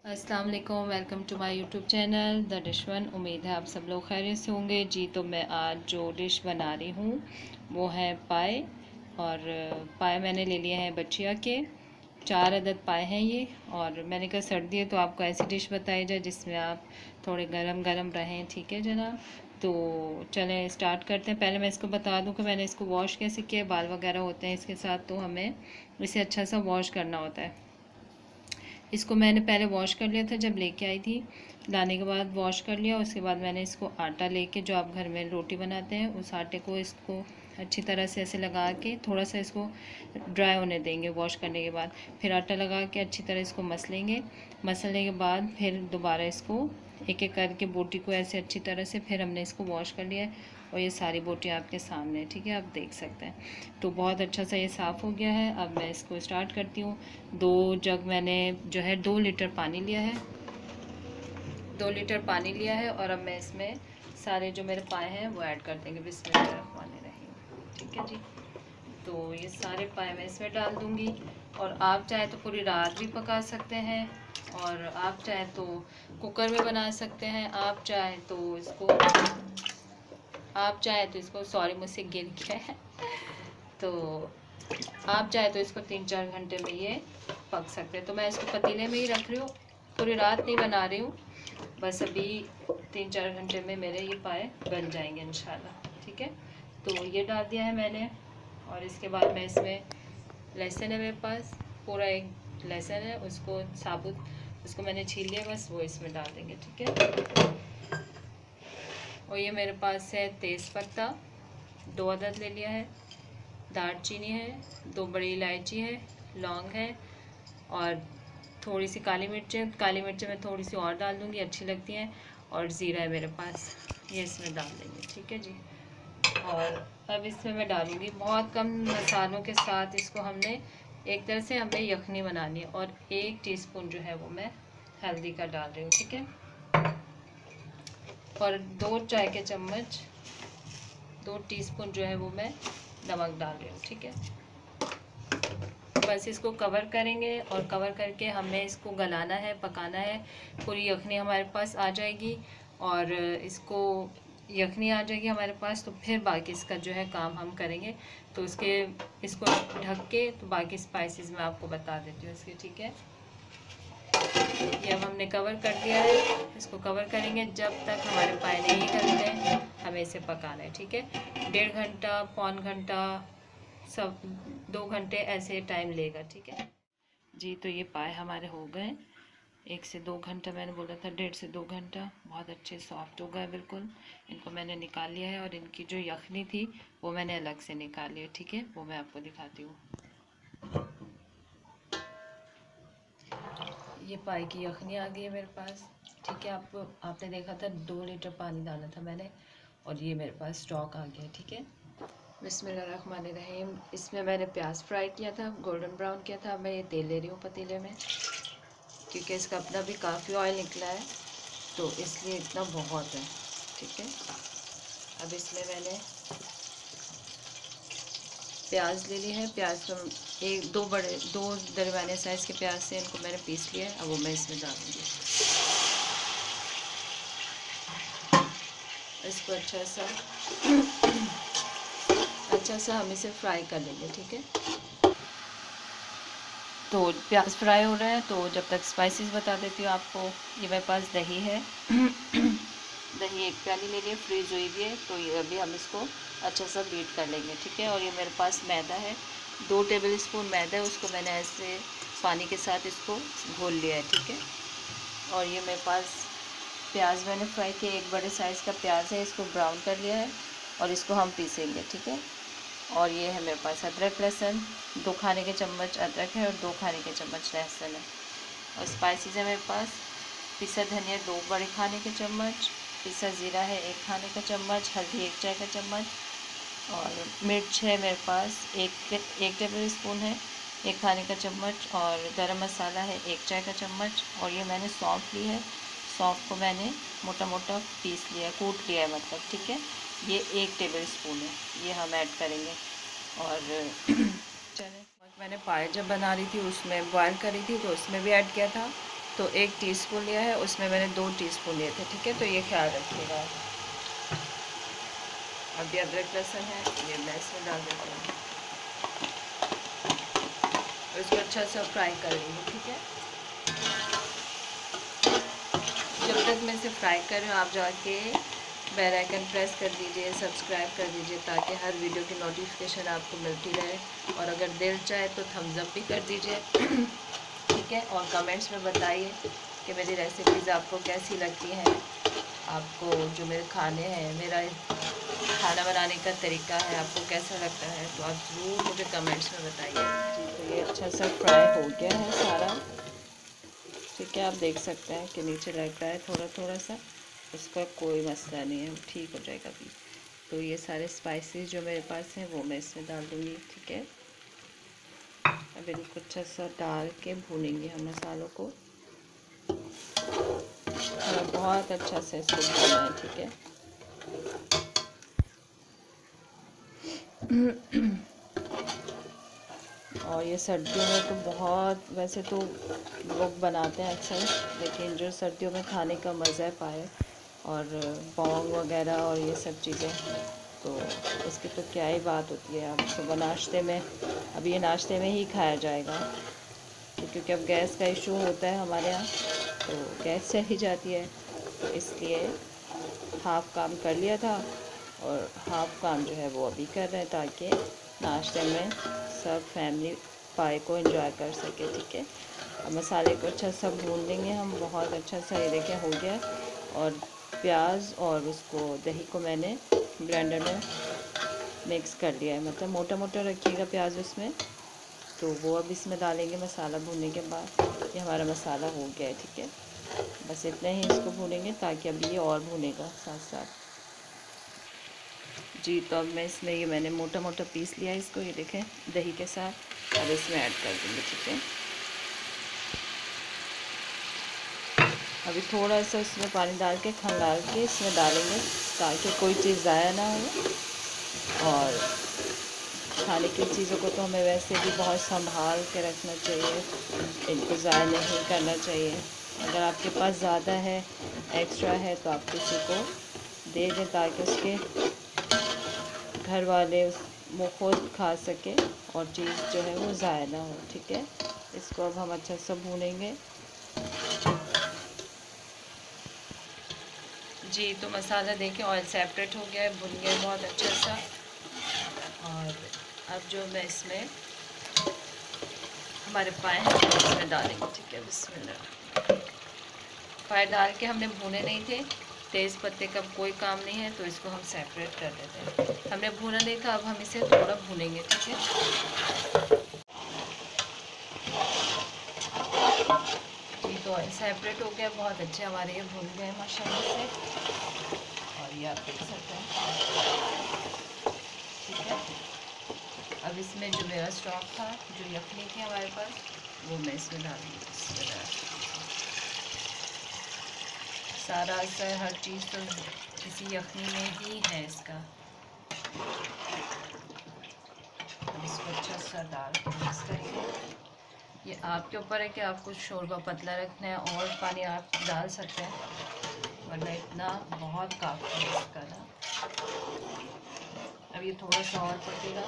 अस्सलाम वालेकुम, welcome to my YouTube channel the dish one. उम्मीद है आप सब लोग खैरियत से होंगे जी। तो मैं आज जो डिश बना रही हूँ वो है पाए। और पाए मैंने ले लिए हैं बचिया के, 4 अदद पाए हैं ये। और मैंने कहा सर्दी है तो आपको ऐसी डिश बताई जाए जिसमें आप थोड़े गरम गरम रहें। ठीक है जनाब, तो चलें स्टार्ट करते हैं। पहले मैं इसको बता दूं कि मैंने इसको वॉश कैसे किया। बाल वगैरह होते हैं इसके साथ, तो हमें इसे अच्छा सा वॉश करना होता है। इसको मैंने पहले वॉश कर लिया था जब लेके आई थी। लाने के बाद वॉश कर लिया। उसके बाद मैंने इसको आटा लेके, जो आप घर में रोटी बनाते हैं उस आटे को, इसको अच्छी तरह से ऐसे लगा के थोड़ा सा इसको ड्राई होने देंगे वॉश करने के बाद। फिर आटा लगा के अच्छी तरह इसको मसलेंगे। मसलने के बाद फिर दोबारा इसको एक एक करके बोटी को ऐसे अच्छी तरह से फिर हमने इसको वॉश कर लिया है। और ये सारी बोटियाँ आपके सामने है, ठीक है, आप देख सकते हैं। तो बहुत अच्छा सा ये साफ़ हो गया है। अब मैं इसको स्टार्ट करती हूँ। 2 जग मैंने जो है 2 लीटर पानी लिया है। 2 लीटर पानी लिया है और अब मैं इसमें सारे जो मेरे पाए हैं वो ऐड कर देंगे। बिस्मिल्लाहिर्रहमानिर्रहीम। ठीक है जी, तो ये सारे पाए मैं इसमें डाल दूँगी। और आप चाहे तो पूरी रात भी पका सकते हैं, और आप चाहे तो कुकर में बना सकते हैं। आप चाहे तो इसको सॉरी मुझसे गिर गया है तो आप चाहे तो इसको 3-4 घंटे में ये पक सकते हैं। तो मैं इसको पतीले में ही रख रही हूँ, पूरी रात नहीं बना रही हूँ। बस अभी 3-4 घंटे में मेरे ये पाए बन जाएंगे इंशाल्लाह। ठीक है, तो ये डाल दिया है मैंने। और इसके बाद मैं इसमें लहसुन है मेरे पास, पूरा एक लहसुन है, उसको साबुत उसको मैंने छील लिया, बस वो इसमें डाल देंगे। ठीक है, और ये मेरे पास है तेज़ पत्ता, 2 अदद ले लिया है। दालचीनी है, 2 बड़ी इलायची है, लौंग है, और थोड़ी सी काली मिर्चें। काली मिर्चें मैं थोड़ी सी और डाल दूँगी, अच्छी लगती हैं। और ज़ीरा है मेरे पास, ये इसमें डाल देंगे। ठीक है जी, और अब इसमें मैं डालूँगी बहुत कम मसालों के साथ। इसको हमने एक तरह से हमें यखनी बनानी है। और 1 टीस्पून जो है वो मैं हल्दी का डाल रही हूँ। ठीक है, और 2 चाय के चम्मच, 2 टीस्पून जो है वो मैं नमक डाल रही हूँ। ठीक है, बस इसको कवर करेंगे और कवर करके हमें इसको गलाना है, पकाना है। पूरी यखनी हमारे पास आ जाएगी, और इसको यखनी आ जाएगी हमारे पास, तो फिर बाकी इसका जो है काम हम करेंगे। तो इसको ढक के तो बाकी स्पाइसेस मैं आपको बता देती हूँ इसके। ठीक है, ये अब हमने कवर कर दिया है। इसको कवर करेंगे जब तक हमारे पाए नहीं गलते, हमें इसे पकाना है। ठीक है, 1.5 घंटा, पौन घंटा, सब 2 घंटे ऐसे टाइम लेगा। ठीक है जी, तो ये पाए हमारे हो गए 1 से 2 घंटा। मैंने बोला था 1.5 से 2 घंटा। बहुत अच्छे सॉफ्ट हो गए बिल्कुल। इनको मैंने निकाल लिया है, और इनकी जो यखनी थी वो मैंने अलग से निकाल लिया। ठीक है, वो मैं आपको दिखाती हूँ। ये पाए की यखनी आ गई है मेरे पास। ठीक है, आपने देखा था 2 लीटर पानी डाला था मैंने, और ये मेरे पास स्टॉक आ गया। ठीक है, बिस्मिल्लाहिर्रहमानिर्रहीम। इसमें मैंने प्याज फ्राई किया था, गोल्डन ब्राउन किया था। मैं ये तेल ले रही हूँ पतीले में, क्योंकि इसका अपना भी काफ़ी ऑयल निकला है, तो इसलिए इतना बहुत है। ठीक है, अब इसमें मैंने प्याज ले लिए हैं। प्याज तो दो दरमियाने साइज़ के प्याज से इनको मैंने पीस लिया है। अब वो मैं इसमें डालूँगी। इसको अच्छा सा हम इसे फ्राई कर लेंगे। ठीक है, तो प्याज फ्राई हो रहा है, तो जब तक स्पाइसेस बता देती हूँ आपको। ये मेरे पास दही है दही 1 प्याली ले लिए, फ्रीज हुई भी है। तो ये अभी हम इसको अच्छा सा बीट कर लेंगे। ठीक है, और ये मेरे पास मैदा है, 2 टेबल स्पून मैदा है, उसको मैंने ऐसे पानी के साथ इसको घोल लिया है। ठीक है, और ये मेरे पास प्याज मैंने फ्राई किया, 1 बड़े साइज़ का प्याज है, इसको ब्राउन कर लिया है, और इसको हम पीसेंगे। ठीक है, और ये है मेरे पास अदरक लहसुन, 2 खाने के चम्मच अदरक है और 2 खाने के चम्मच लहसुन है। और स्पाइसेस है मेरे पास पिसा धनिया 2 बड़े खाने के चम्मच, पिसा ज़ीरा है 1 खाने का चम्मच, हल्दी 1 चाय का चम्मच, और मिर्च है मेरे पास एक टेबल स्पून है 1 खाने का चम्मच, और गरम मसाला है 1 चाय का चम्मच। और ये मैंने सौंफ ली है, सौंफ को मैंने मोटा मोटा पीस लिया है, कूट लिया है मतलब। ठीक है, ये 1 टेबल स्पून है, ये हम ऐड करेंगे। और चने मैंने पाए जब बना रही थी उसमें बॉयल करी थी, तो उसमें भी ऐड किया था। तो 1 टीस्पून लिया है, उसमें मैंने 2 टीस्पून लिए थे, ठीक है। तो ये ख्याल रखिएगा। अब ये अदरक लहसुन है, ये मैं इसमें डाल देती हूँ और इसको अच्छा सा फ्राई कर लेंगे, ठीक है। जब तक मैं इसे फ्राई कर रही हूँ आप जाके बेल आइकन प्रेस कर दीजिए, सब्सक्राइब कर दीजिए, ताकि हर वीडियो की नोटिफिकेशन आपको मिलती रहे। और अगर दिल चाहे तो थम्स अप भी कर दीजिए ठीक है। और कमेंट्स में बताइए कि मेरी रेसिपीज़ आपको कैसी लगती हैं, आपको जो मेरे खाने हैं, मेरा खाना बनाने का तरीका है, आपको कैसा लगता है, तो आप ज़रूर मुझे कमेंट्स में बताइए। जी, तो ये अच्छा सा फ्राई हो गया है सारा, ठीक है। आप देख सकते हैं कि नीचे लग रहा है थोड़ा थोड़ा सा, उसका कोई मसला नहीं है, ठीक हो जाएगा अभी। तो ये सारे स्पाइसेस जो मेरे पास हैं वो मैं इसमें डाल दूँगी, ठीक है। अब इनको अच्छा सा डाल के भूनेंगे हम मसालों को, और बहुत अच्छा से इसको भूनना है, ठीक है। और ये सर्दियों में तो बहुत, वैसे तो लोग बनाते हैं अक्सर, लेकिन जो सर्दियों में खाने का मज़ा है पाए और पोंग वगैरह और ये सब चीज़ें, तो उसकी तो क्या ही बात होती है। अब सुबह नाश्ते में, अब ये नाश्ते में ही खाया जाएगा, क्योंकि अब गैस का इशू होता है हमारे यहाँ, तो गैस चली जाती है, तो इसलिए हाफ़ काम कर लिया था और हाफ़ काम जो है वो अभी कर रहे हैं, ताकि नाश्ते में सब फैमिली पाए को एंजॉय कर सके, ठीक है। अब मसाले को अच्छा सा भून लेंगे हम, बहुत अच्छा सा, ये देखें हो गया। और प्याज और उसको दही को मैंने ब्लेंडर में मिक्स कर लिया है, मतलब मोटा मोटा रखिएगा प्याज उसमें। तो वो अब इसमें डालेंगे मसाला भूनने के बाद। ये हमारा मसाला हो गया है, ठीक है। बस इतना ही इसको भूनेंगे, ताकि अभी ये और भूनेगा साथ साथ। जी, तो अब मैं इसमें, ये मैंने मोटा मोटा पीस लिया है इसको, ये देखें दही के साथ। अब इसमें ऐड कर देंगे, ठीक है। अभी थोड़ा सा इसमें पानी डाल के खंगाल के इसमें डालेंगे, ताकि कोई चीज़ ज़ाया ना हो। और खाने की चीज़ों को तो हमें वैसे भी बहुत संभाल के रखना चाहिए, इनको ज़ाया नहीं करना चाहिए। अगर आपके पास ज़्यादा है, एक्स्ट्रा है, तो आप किसी को दे दें, ताकि उसके घर वाले वो खुद खा सके और चीज़ जो है वो ज़ाया ना हो, ठीक है। इसको अब हम अच्छा सा भूनेंगे। जी, तो मसाला देखिए ऑयल सेपरेट हो गया है, भुन गया है बहुत अच्छा सा। और अब जो मैं इसमें हमारे पाए हैं वो इसमें डालेंगे, ठीक है। बिस्मिल्लाह। पाए डाल के हमने भुने नहीं थे, तेज़ पत्ते का कोई काम नहीं है, तो इसको हम सेपरेट कर देते हैं। हमने भुना नहीं था, अब हम इसे थोड़ा भुनेंगे, ठीक है। जी, तो ऑयल सेपरेट हो गया, बहुत अच्छे हमारे ये भुन गए माशाल्लाह से। और ये आप देख सकते हैं, ठीक है। अब इसमें जो मेरा स्टॉक था, जो यखनी थी हमारे पास, वो मैं इसमें डालूँगी। सारा असर, हर चीज़ तो इसी यखनी में ही है इसका। अब इसको अच्छा सा डाल के मिक्स करेंगे। ये आपके ऊपर है कि आपको शोरबा पतला रखना है, और पानी आप डाल सकते हैं, वरना इतना बहुत काफ़ी है इसका ना। अब ये थोड़ा सा और पकेगा।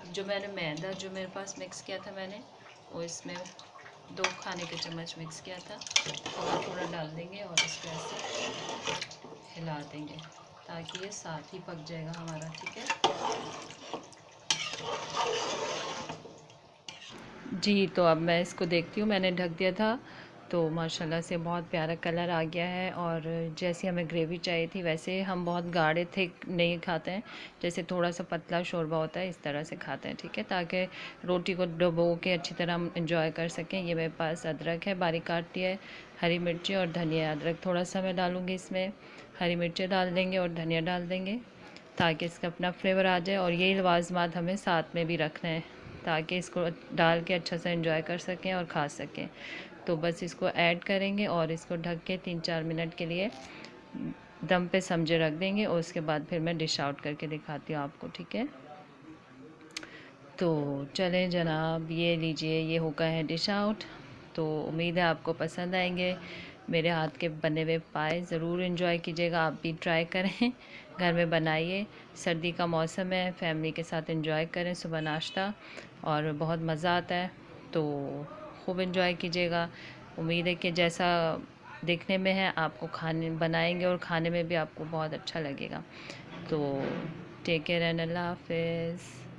अब जो मैंने मैदा जो मेरे पास मिक्स किया था मैंने, वो इसमें 2 खाने के चम्मच मिक्स किया था, थोड़ा थोड़ा डाल देंगे और इसको ऐसे हिला देंगे, ताकि ये साथ ही पक जाएगा हमारा, ठीक है। जी, तो अब मैं इसको देखती हूँ, मैंने ढक दिया था, तो माशाल्लाह से बहुत प्यारा कलर आ गया है। और जैसी हमें ग्रेवी चाहिए थी, वैसे हम बहुत गाढ़े थिक नहीं खाते हैं, जैसे थोड़ा सा पतला शोरबा होता है इस तरह से खाते हैं, ठीक है, ताकि रोटी को डुबो के अच्छी तरह हम इंजॉय कर सकें। ये मेरे पास अदरक है, बारीक काट लिया है, हरी मिर्ची और धनिया। अदरक थोड़ा सा मैं डालूँगी इसमें, हरी मिर्ची डाल देंगे और धनिया डाल देंगे, ताकि इसका अपना फ्लेवर आ जाए। और ये लवाजमात हमें साथ में भी रखना है, ताकि इसको डाल के अच्छा सा एंजॉय कर सकें और खा सकें। तो बस इसको ऐड करेंगे और इसको ढक के 3-4 मिनट के लिए दम पे समझे रख देंगे और उसके बाद फिर मैं डिश आउट करके दिखाती हूँ आपको, ठीक है। तो चलें जनाब, ये लीजिए, ये हो गया है डिश आउट। तो उम्मीद है आपको पसंद आएंगे मेरे हाथ के बने हुए पाए। ज़रूर एंजॉय कीजिएगा, आप भी ट्राई करें, घर में बनाइए। सर्दी का मौसम है, फैमिली के साथ एंजॉय करें सुबह नाश्ता, और बहुत मज़ा आता है। तो खूब एंजॉय कीजिएगा। उम्मीद है कि जैसा देखने में है आपको खाने बनाएंगे और खाने में भी आपको बहुत अच्छा लगेगा। तो टेक केयर एंड अल्लाह हाफ़िज़।